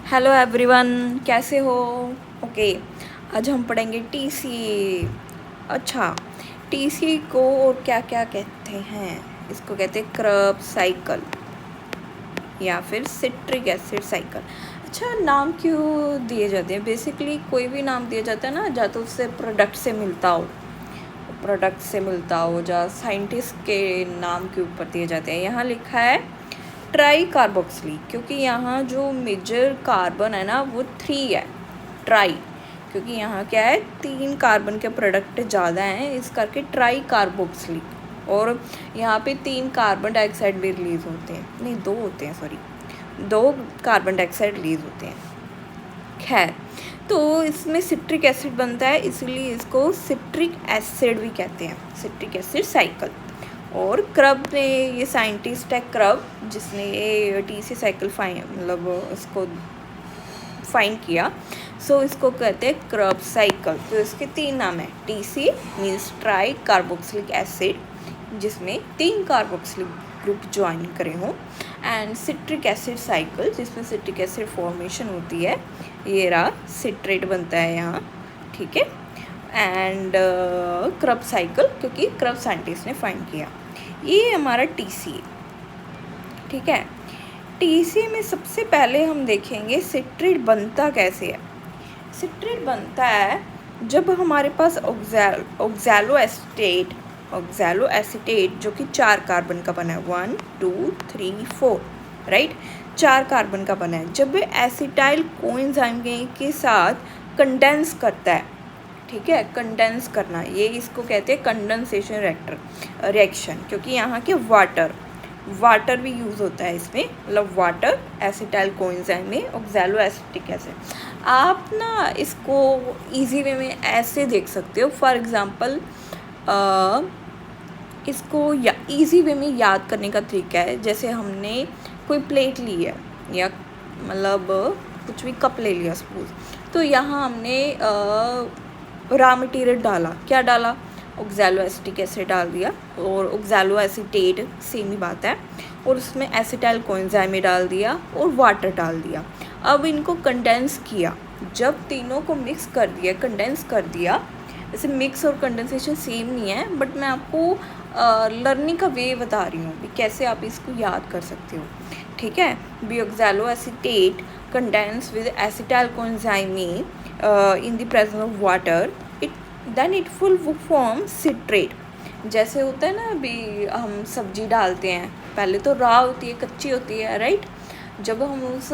Hello everyone, कैसे हो? Okay, आज हम पढ़ेंगे टीसी। अच्छा, टीसी को और क्या क्या कहते हैं? इसको कहते हैं क्रब साइकिल या फिर सिट्रिक एसिड साइकिल। अच्छा, नाम क्यों दिए जाते हैं? बेसिकली कोई भी नाम दिया जाता है ना, या तो उससे प्रोडक्ट से मिलता हो या साइंटिस्ट के नाम के ऊपर दिए जाते हैं। यहाँ लिखा है ट्राई कार्बोक्सिलिक, क्योंकि यहाँ जो मेजर कार्बन है ना वो 3 है। ट्राई, क्योंकि यहाँ क्या है, 3 कार्बन के प्रोडक्ट ज़्यादा हैं, इस करके ट्राई कार्बोक्सिलिक। और यहाँ पे 3 कार्बन डाइऑक्साइड भी रिलीज़ होते हैं, नहीं 2 होते हैं, सॉरी 2 कार्बन डाइऑक्साइड रिलीज़ होते हैं। खैर, तो इसमें सिट्रिक एसिड बनता है, इसलिए इसको सिट्रिक एसिड भी कहते हैं, सिट्रिक एसिड साइकिल। और क्रब ने, ये साइंटिस्ट है क्रब, जिसने ये टीसी साइकिल मतलब इसको फाइंड किया। सो इसको कहते हैं क्रब साइकिल। तो इसके 3 नाम है। TC means try carboxylic acid, जिसमें 3 कार्बोक्सिलिक ग्रुप ज्वाइन करे हों, एंड सिट्रिक एसिड साइकिल, जिसमें सिट्रिक एसिड फॉर्मेशन होती है, ये रहा सिट्रेट बनता है यहाँ, ठीक है। एंड क्रब साइकिल, क्योंकि क्रब साइंटिस्ट ने फाइंड किया। ये हमारा टीसी, ठीक है। टीसी में सबसे पहले हम देखेंगे सिट्रेट बनता कैसे है। सिट्रेट बनता है जब हमारे पास ऑक्सैलो एसीटेट जो कि 4 कार्बन का बना है, 1 2 3 4, राइट, 4 कार्बन का बना है। जब एसिटाइल कोएंजाइम के साथ कंडेंस करता है, ठीक है, कंडेंस करना, ये इसको कहते हैं कंडेंसेशन रिएक्शन, क्योंकि यहाँ के वाटर भी यूज़ होता है इसमें, मतलब वाटर एसिटाइल कोएंजाइम में ऑक्सैलो एसिटिक एसिड। आप ना इसको इजी वे में ऐसे देख सकते हो। फॉर एग्जांपल इसको इजी वे में याद करने का तरीका है, जैसे हमने कोई प्लेट ली है या मतलब कुछ भी कप ले लिया सपोज, तो यहाँ हमने रॉ मटेरियल डाला, क्या डाला, ऑक्सैलो एसिटिक एसिड डाल दिया, और ऑक्सैलो एसीटेट सेम ही बात है, और उसमें एसिटाइल कोएंजाइम डाल दिया और वाटर डाल दिया। अब इनको कंडेंस किया, जब तीनों को मिक्स कर दिया, कंडेंस कर दिया। वैसे मिक्स और कंडेंसेशन सेम नहीं है, बट मैं आपको लर्निंग का वे बता रही हूँ कि कैसे आप इसको याद कर सकते हो, ठीक है। B oxaloacetate condense with acetyl coenzyme in the presence of water, then it will form citrate। जैसे होता है ना, अभी हम सब्जी डालते हैं, पहले तो रॉ होती है, कच्ची होती है, राइट। जब हम उस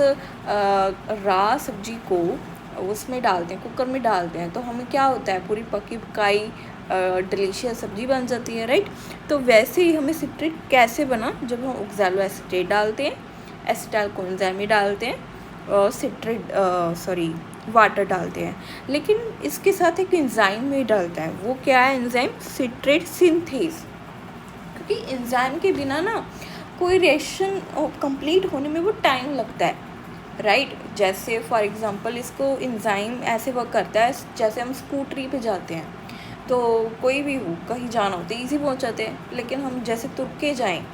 रॉ सब्जी को उसमें डालते हैं, कुकर में डालते हैं, तो हमें क्या होता है, पूरी पकी पकाई डिलीशियस सब्जी बन जाती है, राइट। तो वैसे ही हमें सिट्रेट कैसे बना, जब हम ऑक्सैलो एसीटेट डालते हैं, एसिटाइल कोएंजाइम डालते हैं, वाटर डालते हैं। लेकिन इसके साथ एक एंजाइम भी डालता है, वो क्या है एंजाइम, सिट्रेट सिंथेज, क्योंकि एंजाइम के बिना ना कोई रिएक्शन कंप्लीट होने में वो टाइम लगता है, राइट। जैसे फॉर एग्जांपल इसको एंजाइम ऐसे वर्क करता है, जैसे हम स्कूटरी पे जाते हैं, तो कोई भी हो, कहीं जाना होता है, ईजी पहुँच जाते हैं, लेकिन हम जैसे तुर के जाएँ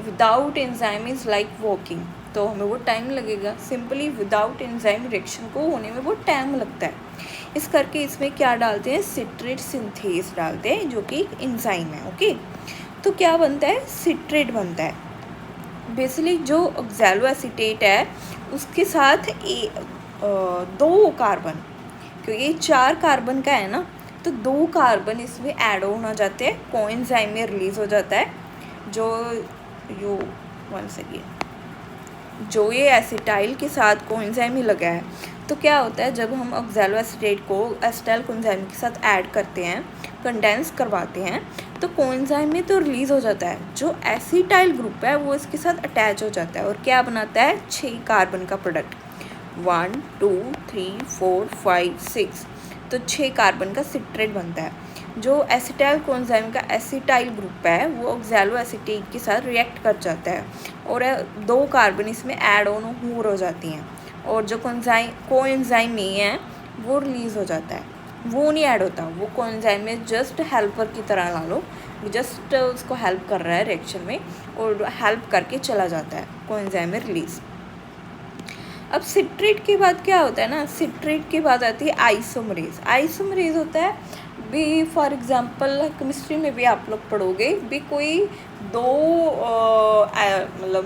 without enzyme is like walking, तो हमें वो टाइम लगेगा। सिंपली विदाउट एंजाइम रिएक्शन को होने में वो टाइम लगता है, इस करके इसमें क्या डालते हैं, सिट्रेट सिंथेज डालते हैं, जो कि एक एंजाइम है, ओके। तो क्या बनता है, सिट्रेट बनता है। बेसिकली जो ऑक्सैलो एसीटेट है उसके साथ 2 कार्बन, क्योंकि ये 4 कार्बन का है ना, तो 2 कार्बन इसमें ऐड ऑन हो जाते हैं, कोएंजाइम में रिलीज़ हो जाता है, जो ये एसिटाइल के साथ कोएंजाइम ही लगा है। तो क्या होता है, जब हम ऑक्सैलो एसीटेट को एसिटाइल कोएंजाइम के साथ ऐड करते हैं, कंडेंस करवाते हैं, तो कोएंजाइम में तो रिलीज़ हो जाता है, जो एसिटाइल ग्रुप है वो इसके साथ अटैच हो जाता है, और क्या बनाता है, 6 कार्बन का प्रोडक्ट, 1 2 3 4 5 6, तो 6 कार्बन का सिट्रेट बनता है। जो एसिटाइल कोएंजाइम का एसिटाइल ग्रुप है वो ऑक्सैलो एसीटेट के साथ रिएक्ट कर जाता है, और 2 कार्बन इसमें ऐड ऑन हो जाती हैं, और जो कोएंजाइम नहीं है वो रिलीज़ हो जाता है, वो नहीं ऐड होता, वो कोएंजाइम में जस्ट हेल्पर की तरह ला लो, जस्ट उसको हेल्प कर रहा है रिएक्शन में, और हेल्प करके चला जाता है कोएंजाइम में रिलीज़। अब सिट्रेट के बाद क्या होता है ना, सिट्रेट के बाद आती है आइसोमरेज। आइसोमरेज होता है भी, फॉर एग्जांपल केमिस्ट्री में भी आप लोग पढ़ोगे भी, कोई दो मतलब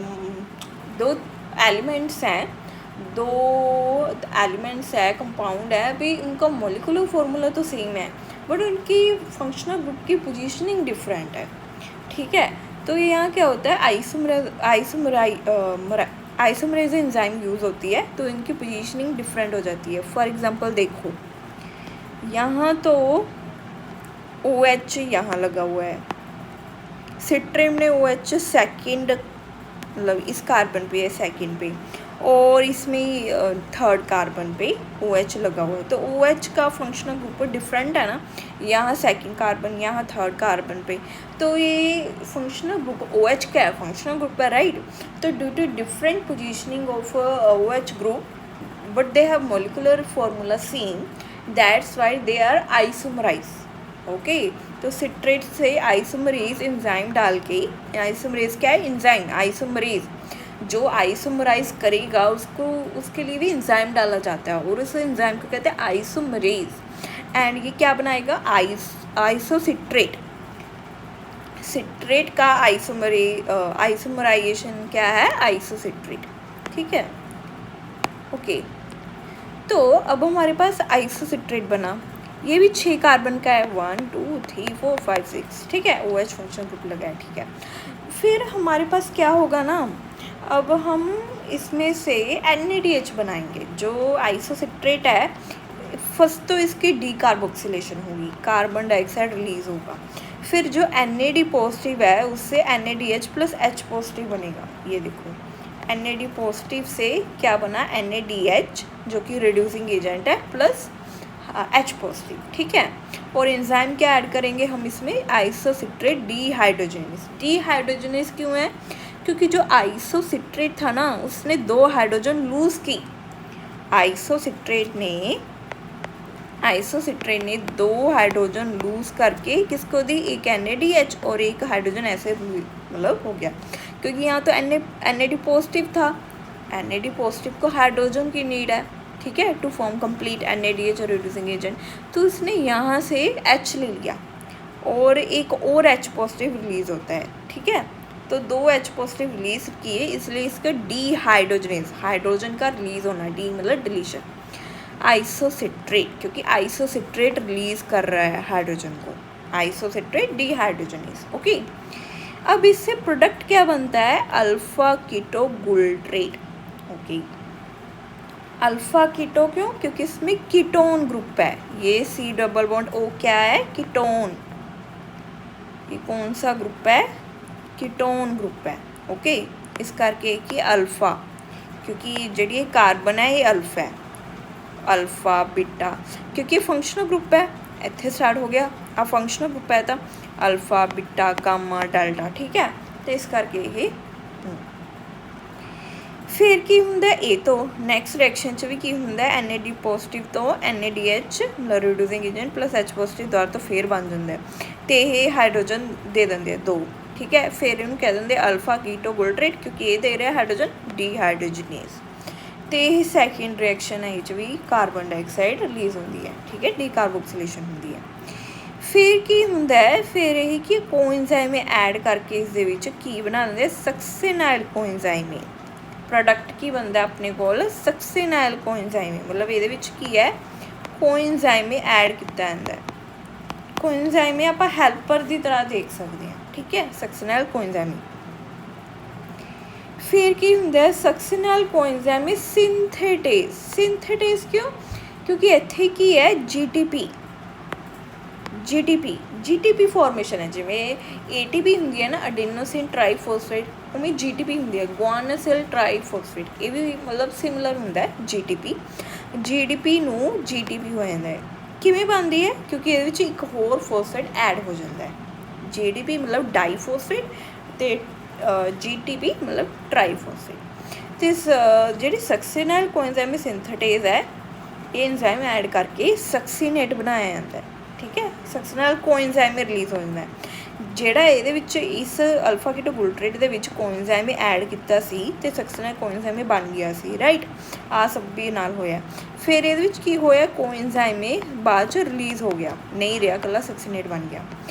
दो एलिमेंट्स हैं, दो एलिमेंट्स है, कंपाउंड है भी, उनका मोलिकुलर फार्मूला तो सेम है बट उनकी फंक्शनल ग्रुप की पोजीशनिंग डिफरेंट है, ठीक है। तो यहाँ क्या होता है, आइसोमरेज एंजाइम यूज़ होती है तो इनकी पोजीशनिंग डिफरेंट हो जाती है। फॉर एग्जांपल देखो यहाँ तो OH यहाँ लगा हुआ है, सिट्रेट में OH सेकंड मतलब इस कार्बन पे है सेकंड पे, और इसमें थर्ड कार्बन पे OH लगा हुआ है। तो OH का फंक्शनल ग्रुप डिफरेंट है ना, यहाँ सेकंड कार्बन, यहाँ थर्ड कार्बन पे, तो ये फंक्शनल ग्रुप OH क्या है, फंक्शनल ग्रुप है, राइट। तो due to different positioning of OH group but they have molecular formula same, that's why they are isomerise, okay. तो सिट्रेट से आइसोमरेज एंजाइम डाल के, आइसोमरेज क्या है, एंजाइम, आइसोमरेज जो आइसोमराइज करेगा उसको, उसके लिए भी एंजाइम डाला जाता है और उस एंजाइम को कहते हैं आइसोमरेज, एंड ये क्या बनाएगा, आइसोसिट्रेट। सिट्रेट का आइसोमराइजेशन क्या है, आइसोसिट्रेट, ठीक है, ओके। तो अब हमारे पास आइसोसिट्रेट बना, ये भी 6 कार्बन का है, 1 2 3 4 5 6, ठीक है, OH फंक्शन ग्रुप लगा है, ठीक है। फिर हमारे पास क्या होगा ना, अब हम इसमें से NADH बनाएंगे। जो आइसोसिट्रेट है, फर्स्ट तो इसकी डीकार्बोक्सिलेशन होगी, कार्बन डाइऑक्साइड रिलीज होगा, फिर जो NAD पॉजिटिव है उससे NADH प्लस H पॉजिटिव बनेगा। ये देखो NAD पॉजिटिव से क्या बना, NADH जो कि रिड्यूसिंग एजेंट है, प्लस H पॉजिटिव, ठीक है। और एंजाइम क्या ऐड करेंगे हम इसमें, आइसोसिट्रेट डीहाइड्रोजनेस। डीहाइड्रोजनेस क्यों है, क्योंकि जो आइसोसिट्रेट था ना उसने 2 हाइड्रोजन लूज़ की, आइसोसिट्रेट ने 2 हाइड्रोजन लूज़ करके किसको दी, एक NADH और एक हाइड्रोजन ऐसे मतलब हो गया, क्योंकि यहाँ तो NAD पॉजिटिव था, NAD पॉजिटिव को हाइड्रोजन की नीड है, ठीक है, टू फॉर्म कंप्लीट NADH और रिड्यूसिंग एजेंट। तो उसने यहाँ से H ले लिया और एक और H पॉजिटिव रिलीज होता है, ठीक है। तो 2 H पॉजिटिव रिलीज किए, इसलिए इसका डीहाइड्रोजनेस, हाइड्रोजन का रिलीज होना, डी मतलब डिलीशन। आइसोसिट्रेट, क्योंकि आइसोसिट्रेट रिलीज कर रहा है हाइड्रोजन को, आइसोसिट्रेट डीहाइड्रोजनेस, ओके। अब इससे प्रोडक्ट क्या बनता है, अल्फा कीटोगुल्ट्रेट, ओके। अल्फा कीटो क्यों, क्योंकि इसमें कीटोन ग्रुप है, ये C डबल बॉन्ड O क्या है, कीटोन। ये कौन सा ग्रुप है, कीटोन ग्रुप है, ओके। इस करके कि अल्फा, क्योंकि जड़ी कार्बन है ये अल्फा है, अल्फा बीटा, क्योंकि फंक्शनल ग्रुप है, इतने स्टार्ट हो गया, अब फंक्शनल ग्रुप है तो अल्फा बीटा गामा डेल्टा, ठीक है। तो इस करके ये फिर की हुंदा ये, तो नैक्सट रिएक्शन च भी की हुंदा NAD पॉजिटिव तो NADH मतलब reducing agent plus H positive द्वारा तो फिर बन जाता है, तो ये हाइड्रोजन दे देंगे 2, ठीक है। फिर इन्हों कह देंगे अल्फा कीटोगुल्ट्रेट, क्योंकि ये दे रहा है हाइड्रोजन डीहाइड्रोजनेस। तो यही सैकेंड रिएक्शन है, ये भी कार्बन डाइऑक्साइड रिलीज होती है, ठीक है, डीकार्बोक्सिलेशन होती है। फिर की हुंदा है, फिर यही कि कोएंजाइम ऐड करके इस की बना देंगे, सक्सिनाइल कोएंजाइम प्रोडक्ट की बनता है अपने को सक्सिनाइल कोएंजाइम, मतलब ये की है कोएंजाइम ऐड किया जाता है। कोएंजाइम आप हैल्पर की तरह देख सकते हैं, ठीक है, सक्सिनाइल कोएंजाइम। फिर की हुंदा सक्सिनाइल कोएंजाइम सिंथेटेज। सिंथेटेज क्यों, क्योंकि इत्थे की है जीटीपी फॉर्मेशन है, जिमें ATP होंगी है ना, एडेनोसिन ट्राईफॉस्फेट, उमें GTP होंगी है, गुआनोसिल ट्राईफॉस्फेट, ये भी मतलब सिमिलर होंदा है GTP। GDP नूं GTP हो जाता है, किवें बनती है, क्योंकि ये एक होर फॉस्फेट ऐड हो जाता है, GDP मतलब डाईफॉस्फेट तो GTP मतलब ट्राईफॉस्फेट। तो जी सक्सिनाइल कोएंजाइम सिंथेटेज है, ये एंजाइम ऐड करके सक्सीनेट बनाया जाता है, ठीक है, सक्सिनाइल कोएंजाइम रिलीज हो जाता है। ਜਿਹੜਾ ਇਹਦੇ ਵਿੱਚ ਇਸ ਅਲਫਾ ਕੀਟੋ ਗੁਲਟਰੇਟ ਦੇ ਵਿੱਚ ਕੋਇਨਜ਼ਾਈਮ ਐਡ ਕੀਤਾ ਸੀ ਤੇ ਸਕਸੇਨਾਈਟ ਕੋਇਨਜ਼ਾਈਮ ਬਣ ਗਿਆ ਸੀ, ਰਾਈਟ। ਆ ਸਭ ਵੀ ਨਾਲ ਹੋਇਆ। ਫਿਰ ਇਹਦੇ ਵਿੱਚ ਕੀ ਹੋਇਆ, ਕੋਇਨਜ਼ਾਈਮ ਬਾਅਦ 'ਚ ਰਿਲੀਜ਼ ਹੋ ਗਿਆ, ਨਹੀਂ ਰਿਹਾ, ਇਕੱਲਾ ਸਕਸੇਨਾਈਟ ਬਣ ਗਿਆ।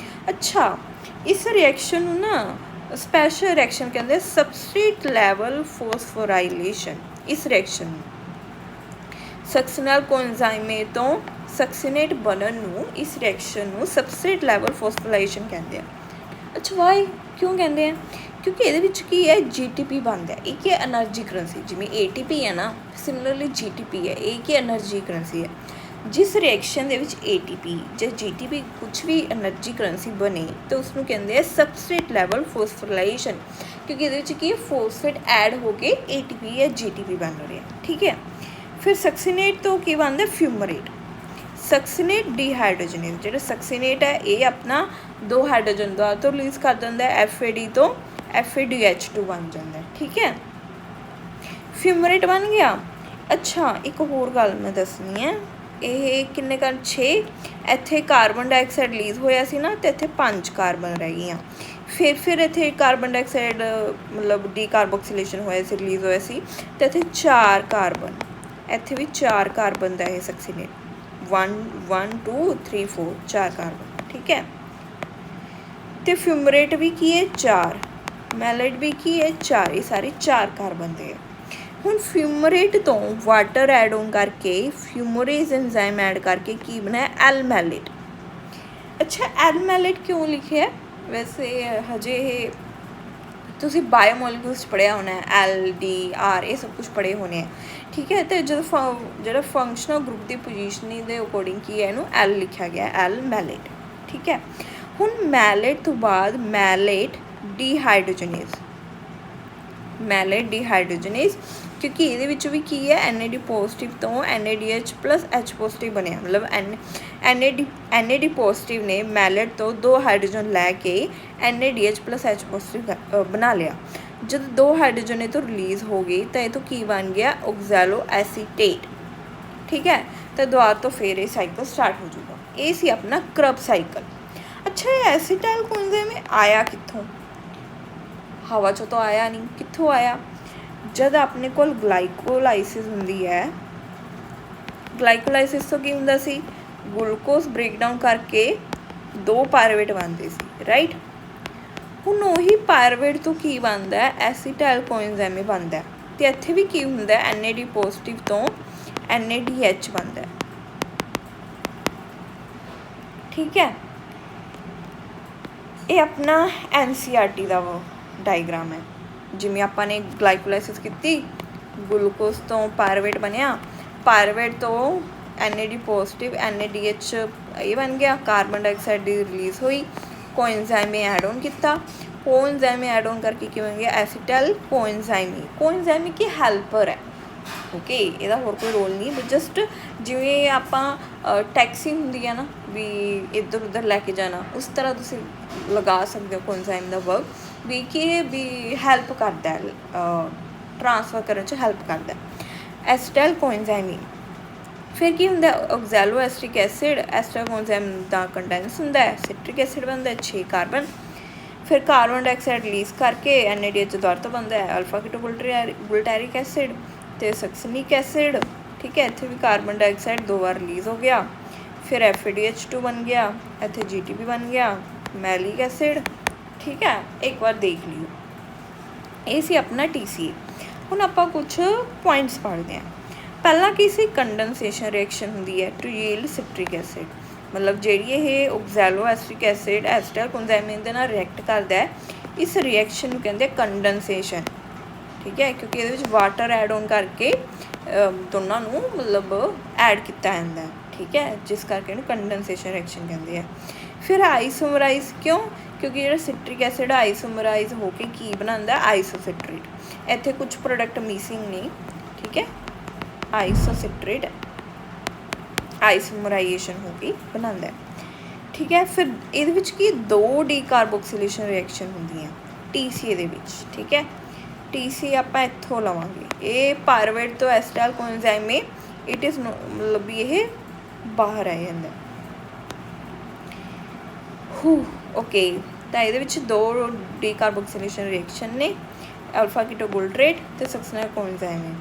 ਅੱਛਾ, ਇਸ ਰਿਐਕਸ਼ਨ ਨੂੰ ਨਾ ਸਪੈਸ਼ਲ ਰਿਐਕਸ਼ਨ ਕਹਿੰਦੇ, ਸਬਸਟ੍ਰੇਟ ਲੈਵਲ ਫੋਸਫੋਰਾਈਲੇਸ਼ਨ। ਇਸ ਰਿਐਕਸ਼ਨ ਨੂੰ ਸਕਸੇਨਾਲ ਕੋਇਨਜ਼ਾਈਮ ਤੋਂ ਸਕਸੇਨਾਈਟ ਬਣਨ ਨੂੰ, ਇਸ ਰਿਐਕਸ਼ਨ ਨੂੰ ਸਬਸਟ੍ਰੇਟ ਲੈਵਲ ਫੋਸਫੋਰਾਈਲੇਸ਼ਨ ਕਹਿੰਦੇ ਆ। ਅੱਛਾ, ਵਾਈ, ਕਿਉਂ ਕਹਿੰਦੇ ਆ? ਕਿਉਂਕਿ ਇਹਦੇ ਵਿੱਚ ਕੀ ਹੈ, GTP ਬਣਦਾ। ਇਹ ਕੀ ਹੈ, ਐਨਰਜੀ ਕਰੰਸੀ। ਜਿਵੇਂ ATP ਹੈ ਨਾ, ਸਿਮਿਲਰਲੀ GTP ਹੈ, ਇਹ ਕੀ ਐਨਰਜੀ ਕਰੰਸੀ ਹੈ। ਜਿਸ ਰਿਐਕਸ਼ਨ ਦੇ ਵਿੱਚ ATP ਜਾਂ GTP ਕੁਛ ਵੀ ਐਨਰਜੀ ਕਰੰਸੀ ਬਣੇ ਤਾਂ ਉਸਨੂੰ ਕਹਿੰਦੇ ਆ ਸਬਸਟ੍ਰੇਟ ਲੈਵਲ ਫੋਸਫੋਰਾਈਲੇਸ਼ਨ, ਕਿਉਂਕਿ ਇਹਦੇ ਵਿੱਚ ਕੀ ਹੈ, ਫੋਸਫੇਟ ਐਡ ਹੋ ਕੇ ATP ਜਾਂ GTP ਬਣ ਰਿਹਾ, ਠੀਕ ਹੈ। ਫਿਰ ਸਕਸੇਨਾਈਟ ਤੋਂ ਕੀ ਬਣਦਾ, ਫਿਊਮਰੇਟ। ਸਕਸੇਨਾਈਟ ਡੀਹਾਈਡਰੋਜਨੇਜ਼, ਜਿਹੜਾ ਸਕਸੇਨਾਈਟ ਹੈ ਇਹ ਆਪਣਾ 2 ਹਾਈਡਰੋਜਨ ਦਾ ਤੋਂ ਰਿਲੀਜ਼ ਕਰ ਦਿੰਦਾ, FAD ਤੋਂ FADH2 ਬਣ ਜਾਂਦਾ, ਠੀਕ ਹੈ। ਫਿਊਮਰੇਟ ਬਣ ਗਿਆ। ਅੱਛਾ, ਇੱਕ ਹੋਰ ਗੱਲ ਮੈਂ ਦੱਸਣੀ ਹੈ, ਇਹ ਕਿੰਨੇ ਕਰ 6 ਇੱਥੇ ਕਾਰਬਨ ਡਾਈਆਕਸਾਈਡ ਰਿਲੀਜ਼ ਹੋਇਆ ਸੀ ਨਾ, ਅਤੇ ਇੱਥੇ 5 ਕਾਰਬਨ ਰਹਿ ਗਈਆਂ। ਫਿਰ ਇੱਥੇ ਕਾਰਬਨ ਡਾਈਆਕਸਾਈਡ ਮਤਲਬ ਡੀਕਾਰਬੋਕਸੀਲੇਸ਼ਨ ਹੋਇਆ ਸੀ, ਰਿਲੀਜ਼ ਹੋਇਆ ਸੀ, ਅਤੇ ਇੱਥੇ 4 ਕਾਰਬਨ, ਇੱਥੇ ਵੀ 4 ਕਾਰਬਨ ਦਾ ਇਹ ਸਕਸੇਨਾਈਟ, 1 2 3 4 4 ਕਾਰਬਨ, ਠੀਕ ਹੈ। ਅਤੇ ਫਿਊਮਰੇਟ ਵੀ ਕੀ ਹੈ, 4, ਮੈਲੇਟ ਵੀ ਕੀ ਹੈ, 4, ਇਹ ਸਾਰੇ 4 ਕਾਰਬਨ ਦੇ ਹੈ। ਹੁਣ ਫਿਊਮਰੇਟ ਤੋਂ ਵਾਟਰ ਐਡ ਔਨ ਕਰਕੇ, ਫਿਊਮਰੇਜ਼ ਐਂਜ਼ਾਈਮ ਐਡ ਕਰਕੇ ਕੀ ਬਣਾਇਆ, ਐਲਮੈਲੇਟ। ਅੱਛਾ, ਐਲਮੈਲੇਟ ਕਿਉਂ ਲਿਖਿਆ? ਵੈਸੇ ਹਜੇ ਇਹ ਤੁਸੀਂ ਬਾਇਓਮੋਲੀਕੂਲਸ ਪੜ੍ਹਿਆ ਹੋਣਾ, LDR, ਇਹ ਸਭ ਕੁਛ ਪੜ੍ਹੇ ਹੋਣੇ ਆ, ਠੀਕ ਹੈ। ਅਤੇ ਜਦੋਂ ਜਿਹੜਾ ਫੰਕਸ਼ਨਲ ਗਰੁੱਪ ਦੀ ਪੋਜੀਸ਼ਨਿੰਗ ਦੇ ਅਕੋਰਡਿੰਗ ਕੀ ਹੈ, ਇਹਨੂੰ L ਲਿਖਿਆ ਗਿਆ, ਐਲਮੈਲੇਟ, ਠੀਕ ਹੈ। ਹੁਣ ਮੈਲੇਟ ਤੋਂ ਬਾਅਦ ਮੈਲੇਟ ਡੀਹਾਈਡਰੋਜਨੇਜ਼, ਮੈਲੇਟ ਡੀਹਾਈਡਰੋਜਨੇਜ਼, ਕਿਉਂਕਿ ਇਹਦੇ ਵਿੱਚ ਵੀ ਕੀ ਹੈ, NAD ਪੋਜ਼ੀਟਿਵ ਤੋਂ NADH + H ਪੋਜ਼ੀਟਿਵ ਬਣਿਆ, ਮਤਲਬ NAD ਪੋਜ਼ੀਟਿਵ ਨੇ ਮੈਲੇਟ ਤੋਂ 2 ਹਾਈਡਰੋਜਨ ਲੈ ਕੇ NADH + H ਪੋਜ਼ੀਟਿਵ ਬਣਾ ਲਿਆ। ਜਦੋਂ 2 ਹਾਈਡਰੋਜਨ ਇਹ ਤੋਂ ਰਿਲੀਜ਼ ਹੋ ਗਈ ਤਾਂ ਇਹ ਤੋਂ ਕੀ ਬਣ ਗਿਆ, ਆਕਜ਼ੈਲੋ ਐਸੀਟੇਟ, ਠੀਕ ਹੈ। ਤਾਂ ਦੁਬਾਰਾ ਤੋਂ ਫਿਰ ਇਹ ਸਾਈਕਲ ਸਟਾਰਟ ਹੋ ਜਾਊਗਾ। ਇਹ ਸੀ ਆਪਣਾ ਕ੍ਰਬ ਸਾਈਕਲ। ਅੱਛਾ, ਇਹ ਐਸੀਟਾਈਲ ਕੋਇਨਜ਼ਾਈਮ ਆਇਆ ਕਿੱਥੋਂ? ਹਵਾ 'ਚੋਂ ਤਾਂ ਆਇਆ ਨਹੀਂ, ਕਿੱਥੋਂ ਆਇਆ? ਜਦ ਆਪਣੇ ਕੋਲ ਗਲਾਈਕੋਲਾਈਸਿਸ ਹੁੰਦੀ ਹੈ, ਗਲਾਈਕੋਲਾਈਸਿਸ ਤੋਂ ਕੀ ਹੁੰਦਾ ਸੀ, ਗਲੂਕੋਜ਼ ਬ੍ਰੇਕਡਾਊਨ ਕਰਕੇ 2 ਪਾਇਰਵੇਟ ਬਣਦੇ ਸੀ, ਰਾਈਟ। ਹੁਣ ਉਹੀ ਪਾਇਰਵੇਟ ਤੋਂ ਕੀ ਬਣਦਾ, ਐਸੀਟਾਈਲ ਕੋਇਨਜ਼ਾਈਮ ਬਣਦਾ। ਅਤੇ ਇੱਥੇ ਵੀ ਕੀ ਹੁੰਦਾ, NAD ਪੋਜ਼ੀਟਿਵ ਤੋਂ NADH ਬਣਦਾ, ਠੀਕ ਹੈ। ਇਹ ਆਪਣਾ NCERT ਦਾ ਡਾਇਗਰਾਮ ਹੈ। ਜਿਵੇਂ ਆਪਾਂ ਨੇ ਗਲਾਈਕੋਲਾਈਸਿਸ ਕੀਤੀ, ਗਲੂਕੋਜ਼ ਤੋਂ ਪਾਇਰਵੇਟ ਬਣਿਆ, ਪਾਇਰਵੇਟ ਤੋਂ NAD ਪੋਜ਼ੀਟਿਵ NADH ਇਹ ਬਣ ਗਿਆ, ਕਾਰਬਨ ਡਾਈਆਕਸਾਈਡ ਦੀ ਰਿਲੀਜ਼ ਹੋਈ, ਕੋਇਨਜ਼ਾਈਮ ਐਡ ਔਨ ਕੀਤਾ, ਕੋਇਨਜ਼ਾਈਮ ਐਡ ਔਨ ਕਰਕੇ ਕੀ ਬਣ ਗਿਆ, ਐਸੀਟਾਈਲ ਕੋਇਨਜ਼ਾਈਮ। ਕੋਇਨਜ਼ਾਈਮ ਕੀ ਹੈਲਪਰ ਹੈ, ਓਕੇ, ਇਹਦਾ ਹੋਰ ਕੋਈ ਰੋਲ ਨਹੀਂ, ਬਟ ਜਸਟ ਜਿਵੇਂ ਆਪਾਂ ਟੈਕਸੀ ਹੁੰਦੀ ਹੈ ਨਾ, ਵੀ ਇੱਧਰ ਉੱਧਰ ਲੈ ਕੇ ਜਾਣਾ, ਉਸ ਤਰ੍ਹਾਂ ਤੁਸੀਂ ਲਗਾ ਸਕਦੇ ਹੋ ਕੋਇਨਜ਼ਾਈਮ ਦਾ ਵਰਕ, ਵੀ ਕਿ ਵੀ ਹੈਲਪ ਕਰਦਾ, ਟਰਾਂਸਫਰ ਕਰਨ 'ਚ ਹੈਲਪ ਕਰਦਾ ਐਸੀਟਾਈਲ ਕੋਇਨਜ਼ਾਈਮ। ਫਿਰ ਕੀ ਹੁੰਦਾ, ਆਕਜ਼ੈਲੋ ਐਸਟਿਕ ਐਸਿਡ, ਐਸੀਟਾਈਲ ਕੋਇਨਜ਼ਾਈਮ ਦਾ ਕੰਡੈਂਸ ਹੁੰਦਾ, ਸਿਟਰਿਕ ਐਸਿਡ ਬਣਦਾ, 6 ਕਾਰਬਨ। ਫਿਰ ਕਾਰਬਨ ਡਾਈਆਕਸਾਈਡ ਰਿਲੀਜ਼ ਕਰਕੇ NADH ਦੁਬਾਰਾ ਤੋਂ ਬਣਦਾ ਹੈ ਅਲਫਾ ਕੀਟੋ ਗੁਲਟੈਰਿਕ ਐਸਿਡ ਅਤੇ ਸਕਸਨਿਕ ਐਸਿਡ, ਠੀਕ ਹੈ। ਇੱਥੇ ਵੀ ਕਾਰਬਨ ਡਾਈਆਕਸਾਈਡ 2 ਵਾਰ ਰਿਲੀਜ਼ ਹੋ ਗਿਆ, ਫਿਰ FADH2 ਬਣ ਗਿਆ, ਇੱਥੇ GTP ਬਣ ਗਿਆ, ਮੈਲਿਕ ਐਸਿਡ, ਠੀਕ ਹੈ। ਇੱਕ ਵਾਰ ਦੇਖ ਲਿਓ, ਇਹ ਸੀ ਆਪਣਾ TCA। ਹੁਣ ਆਪਾਂ ਕੁਛ ਪੁਆਇੰਟਸ ਪੜ੍ਹਦੇ ਹਾਂ। ਪਹਿਲਾਂ ਕੀ ਸੀ, ਕੰਡੈਂਸੇਸ਼ਨ ਰਿਐਕਸ਼ਨ ਹੁੰਦੀ ਹੈ ਟੂ ਯੀਲਡ ਸਿਟਰਿਕ ਐਸਿਡ, ਮਤਲਬ ਜਿਹੜੀ ਇਹ ਆਕਜ਼ੈਲੋ ਐਸਟਿਕ ਐਸਿਡ ਐਸੀਟਾਈਲ ਕੋਇਨਜ਼ਾਈਮ ਦੇ ਨਾਲ ਰਿਐਕਟ ਕਰਦਾ ਹੈ, ਇਸ ਰਿਐਕਸ਼ਨ ਨੂੰ ਕਹਿੰਦੇ ਕੰਡੈਂਸੇਸ਼ਨ, ਠੀਕ ਹੈ। ਕਿਉਂਕਿ ਇਹਦੇ ਵਿੱਚ ਵਾਟਰ ਐਡ ਔਨ ਕਰਕੇ ਦੋਨਾਂ ਨੂੰ ਮਤਲਬ ਐਡ ਕੀਤਾ ਜਾਂਦਾ, ਠੀਕ ਹੈ, ਜਿਸ ਕਰਕੇ ਇਹਨੂੰ ਕੰਡੈਂਸੇਸ਼ਨ ਰਿਐਕਸ਼ਨ ਕਹਿੰਦੇ ਆ। ਫਿਰ ਆਈਸੋਮਰਾਈਜ਼, ਕਿਉਂ? ਕਿਉਂਕਿ ਜਿਹੜਾ ਸਿਟਰਿਕ ਐਸਿਡ ਆਈਸੋਮਰਾਈਜ਼ ਹੋ ਕੇ ਕੀ ਬਣਾਉਂਦਾ, ਆਈਸੋਸਿਟਰੇਟ। ਇੱਥੇ ਕੁਝ ਪ੍ਰੋਡਕਟ ਮਿਸਿੰਗ ਨੇ, ਠੀਕ ਹੈ, ਆਈਸੋਸਿਟਰੇਟ ਆਈਸੋਮਰਾਈਜ਼ੇਸ਼ਨ ਹੋ ਕੇ ਬਣਾਉਂਦਾ, ਠੀਕ ਹੈ। ਫਿਰ ਇਹਦੇ ਵਿੱਚ ਕੀ 2 ਡੀਕਾਰਬੋਕਸੀਲੇਸ਼ਨ ਰਿਐਕਸ਼ਨ ਹੁੰਦੀਆਂ TCA ਦੇ ਵਿੱਚ, ਠੀਕ ਹੈ। TCA ਆਪਾਂ ਇੱਥੋਂ ਲਵਾਂਗੇ, ਇਹ ਪਾਇਰਵੇਟ ਤੋਂ ਐਸੀਟਾਈਲ ਕੋਇਨਜ਼ਾਈਮ ਇਟ ਇਜ਼ ਮਤਲਬ ਵੀ ਇਹ ਬਾਹਰ ਆ ਜਾਂਦਾ, ਓਕੇ। ਤਾਂ ਇਹਦੇ ਵਿੱਚ 2 ਡੀਕਾਰਬੋਕਸਿਲੇਸ਼ਨ ਰਿਐਕਸ਼ਨ ਨੇ, ਅਲਫਾ ਕੀਟੋਬੁਲਟਰੇਟ ਤੇ ਸਕਸਨਲ ਕੋਐਂਜ਼ਾਈਮ ਹੈ।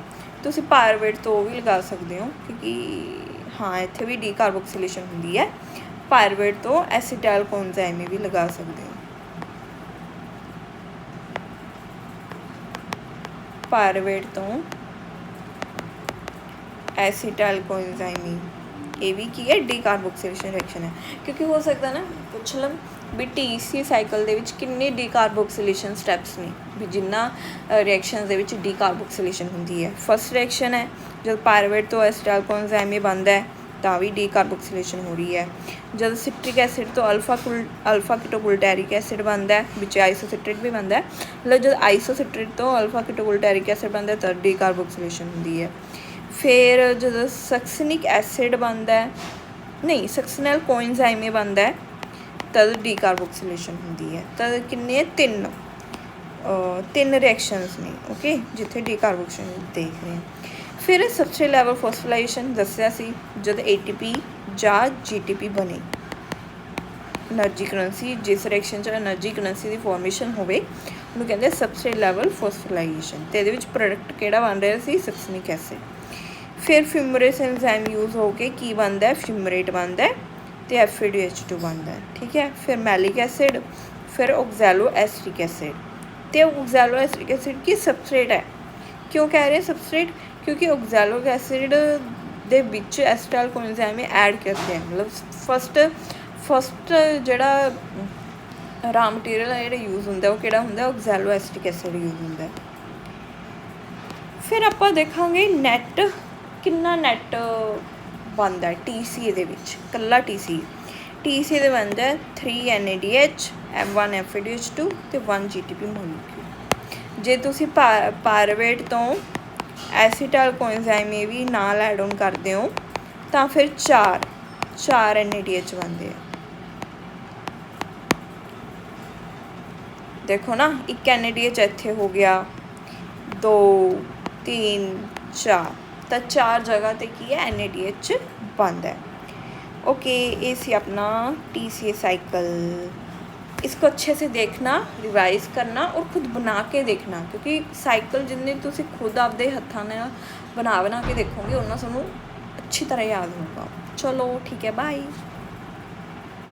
ਤੁਸੀਂ ਪਾਇਰਵੇਟ ਤੋਂ ਉਹ ਵੀ ਲਗਾ ਸਕਦੇ ਹੋ, ਕਿਉਂਕਿ ਹਾਂ ਇੱਥੇ ਵੀ ਡੀਕਾਰਬੋਕਸਿਲੇਸ਼ਨ ਹੁੰਦੀ ਹੈ। ਪਾਇਰਵੇਟ ਤੋਂ ਐਸੀਟਾਈਲ ਕੋਐਂਜ਼ਾਈਮ ਵੀ ਲਗਾ ਸਕਦੇ ਹੋ। ਪਾਇਰਵੇਟ ਤੋਂ ਐਸੀਟਾਈਲ ਕੋਐਂਜ਼ਾਈਮ ਇਹ ਵੀ ਕੀ ਹੈ, ਡੀਕਾਰਬੋਕਸਿਲੇਸ਼ਨ ਰਿਐਕਸ਼ਨ ਹੈ। ਕਿਉਂਕਿ ਹੋ ਸਕਦਾ ਨਾ ਪੁੱਛ ਲਓ ਵੀ TC ਸਾਈਕਲ ਦੇ ਵਿੱਚ ਕਿੰਨੇ ਡੀਕਾਰਬੋਕਸਿਲੇਸ਼ਨ ਸਟੈਪਸ ਨੇ, ਵੀ ਜਿੰਨਾ ਰਿਐਕਸ਼ਨਸ ਦੇ ਵਿੱਚ ਡੀਕਾਰਬੋਕਸਿਲੇਸ਼ਨ ਹੁੰਦੀ ਹੈ। ਫਸਟ ਰਿਐਕਸ਼ਨ ਹੈ ਜਦ ਪਾਇਰਵੇਟ ਤੋਂ ਐਸੀਟਾਈਲ ਕੋਐਂਜ਼ਾਈਮ ਬਣਦਾ ਹੈ ਤਾਂ ਵੀ ਡੀਕਾਰਬੋਕਸਿਲੇਸ਼ਨ ਹੋ ਰਹੀ ਹੈ। ਜਦ ਸਿਟਰਿਕ ਐਸਿਡ ਤੋਂ ਅਲਫਾ ਕੀਟੋਬੁਲਟੈਰਿਕ ਐਸਿਡ ਬਣਦਾ ਹੈ, ਵਿੱਚ ਆਈਸੋਸਿਟਰੇਟ ਵੀ ਬਣਦਾ ਹੈ, ਮਤਲਬ ਜਦ ਆਈਸੋਸਿਟਰੇਟ ਤੋਂ ਅਲਫਾ ਕੀਟੋਬੁਲਟੈਰਿਕ ਐਸਿਡ ਬਣਦਾ ਤਾਂ ਡੀਕਾਰਬੋਕਸਿਲੇਸ਼ਨ ਹੁੰਦੀ ਹੈ। ਫਿਰ ਜਦੋਂ ਸਕਸਨਿਕ ਐਸਿਡ ਬਣਦਾ ਹੈ, ਨਹੀਂ ਸਕਸਨਲ ਕੋਐਂਜ਼ਾਈਮ ਬਣਦਾ ਹੈ ਤਦ ਡੀਕਾਰਬੋਕਸਿਲੇਸ਼ਨ ਹੁੰਦੀ ਹੈ। ਤਦ ਕਿੰਨੇ, ਤਿੰਨ ਰਿਐਕਸ਼ਨਸ ਨੇ ਓਕੇ ਜਿੱਥੇ ਡੀਕਾਰਬੋਕਸਿਲੇਸ਼ਨ ਦੇਖ ਰਹੇ ਹਾਂ। ਫਿਰ ਸਬਸਟ੍ਰੇਟ ਲੈਵਲ ਫੋਸਫੋਰਾਈਲੇਸ਼ਨ ਦੱਸਿਆ ਸੀ, ਜਦ ATP ਜਾਂ GTP ਬਣੇ, એનર્ਜੀ ਕਰੰਸੀ, ਜਿਸ ਰਿਐਕਸ਼ਨ 'ਚ એનર્ਜੀ ਕਰੰਸੀ ਦੀ ਫੋਰਮੇਸ਼ਨ ਹੋਵੇ ਉਹਨੂੰ ਕਹਿੰਦੇ ਸਬਸਟ੍ਰੇਟ ਲੈਵਲ ਫੋਸਫੋਰਾਈਲੇਸ਼ਨ। ਅਤੇ ਇਹਦੇ ਵਿੱਚ ਪ੍ਰੋਡਕਟ ਕਿਹੜਾ ਬਣ ਰਿਹਾ ਸੀ, ਸਕਸਨਿਕ ਐਸਿਡ। ਫਿਰ ਫਿਊਮਰੇਸ ਐਂਜ਼ਾਈਮ ਯੂਜ਼ ਹੋ ਕੇ ਕੀ ਬਣਦਾ, ਫਿਊਮਰੇਟ ਬਣਦਾ ਅਤੇ FADH2 ਬਣਦਾ, ਠੀਕ ਹੈ। ਫਿਰ ਮੈਲਿਕ ਐਸਿਡ, ਫਿਰ ਔਕਜ਼ੈਲੋ ਐਸਟਿਕ ਐਸਿਡ। ਅਤੇ ਔਕਜ਼ੈਲੋ ਐਸਟਿਕ ਐਸਿਡ ਕੀ ਸਬਸਟ੍ਰੇਟ ਹੈ। ਕਿਉਂ ਕਹਿ ਰਹੇ ਸਬਸਟ੍ਰੇਟ, ਕਿਉਂਕਿ ਔਕਜ਼ੈਲਿਕ ਐਸਿਡ ਦੇ ਵਿੱਚ ਐਸੀਟਾਈਲ ਕੋਐਂਜ਼ਾਈਮ ਐਡ ਕਰਦੇ हैं, ਮਤਲਬ ਫਸਟ ਜਿਹੜਾ ਰਾ ਮਟੀਰੀਅਲ ਹੈ ਜਿਹੜਾ ਯੂਜ਼ ਹੁੰਦਾ ਉਹ ਕਿਹੜਾ ਹੁੰਦਾ, ਔਕਜ਼ੈਲੋ ਐਸਟਿਕ ਐਸਿਡ ਯੂਜ਼ ਹੁੰਦਾ। ਫਿਰ ਆਪਾਂ ਦੇਖਾਂਗੇ ਨੈਟ ਕਿੰਨਾ ਨੈਟ ਬਣਦਾ TC ਦੇ ਵਿੱਚ, ਇਕੱਲਾ TC ਦੇ ਬਣਦਾ 3 NADH, 1 FADH2 ਅਤੇ 1 GTP ਮੋਲੀਕਿਊਲ। ਜੇ ਤੁਸੀਂ ਪਾਇਰਵੇਟ ਤੋਂ ਐਸੀਟਾਈਲ ਕੋਐਂਜ਼ਾਈਮ ਵੀ ਨਾਲ ਐਡ ਔਨ ਕਰਦੇ ਹੋ ਤਾਂ ਫਿਰ 4 NADH ਬਣਦੇ ਆ। ਦੇਖੋ ਨਾ, 1 NADH ਇੱਥੇ ਹੋ ਗਿਆ, 2 3 4, ਤਾਂ 4 जगह पे की है NADH बनता है। ओके, ये सी अपना TCA साइकिल। इसको अच्छे से देखना, रिवाइज करना और खुद बना के देखना, क्योंकि साइकिल जिन्ने तुसी खुद आपदे हत्थां नाल बना के देखोगे उन्ना तुहानूं अच्छी तरह याद होगा। चलो ठीक है, बाय।